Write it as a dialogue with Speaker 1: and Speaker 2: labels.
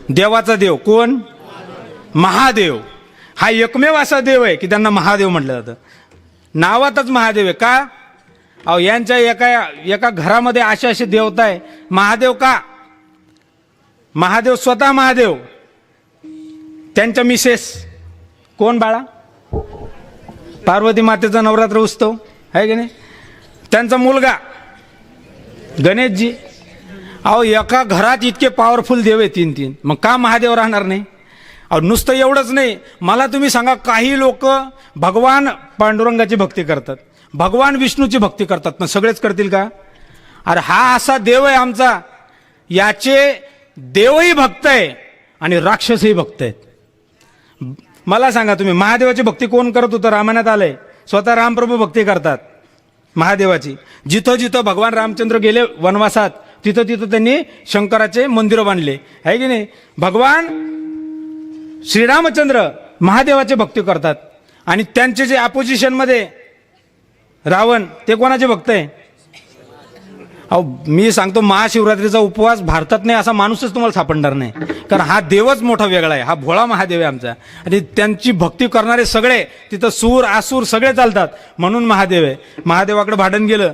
Speaker 1: देवाचा देव कोण? महादेव. हा एकमेव असा देव आहे की त्यांना महादेव म्हटलं जातं. नावातच महादेव आहे. का? अहो यांच्या एका घरामध्ये असे देवता आहे. महादेव का? महादेव स्वतः महादेव, त्यांच्या मिसेस कोण बाळा? पार्वती मातेचा नवरात्र उत्सव आहे की नाही? त्यांचा मुलगा गणेशजी. अहो एका घरात इतके पॉवरफुल देव आहे, तीन. मग का महादेव राहणार नाही? अहो नुसतं एवढंच नाही, मला तुम्ही सांगा, काही लोक भगवान पांडुरंगाची भक्ती करतात, भगवान विष्णूची भक्ती करतात, पण सगळेच करतील का? अरे हा असा देव आहे आमचा, याचे देवही भक्त आहे आणि राक्षसही भक्त आहेत. मला सांगा तुम्ही, महादेवाची भक्ती कोण करत होतं? रामायणात आलंय, स्वतः रामप्रभू भक्ती करतात महादेवाची. जिथं जिथं भगवान रामचंद्र गेले वनवासात, तिथं तिथं त्यांनी शंकराचे मंदिरं बांधले, आहे की नाही? भगवान श्रीरामचंद्र महादेवाचे भक्ती करतात. आणि त्यांचे जे अपोजिशन मध्ये रावण, ते कोणाचे भक्त आहे? अहो मी सांगतो, महाशिवरात्रीचा उपवास भारतात नाही असा माणूसच तुम्हाला सापडणार नाही, कारण हा देवच मोठा वेगळा आहे. हा भोळा महादेव आहे आमचा, आणि त्यांची भक्ती करणारे सगळे तिथं सूर आसूर सगळे चालतात, म्हणून महादेव आहे. महादेवाकडे भांडण गेलं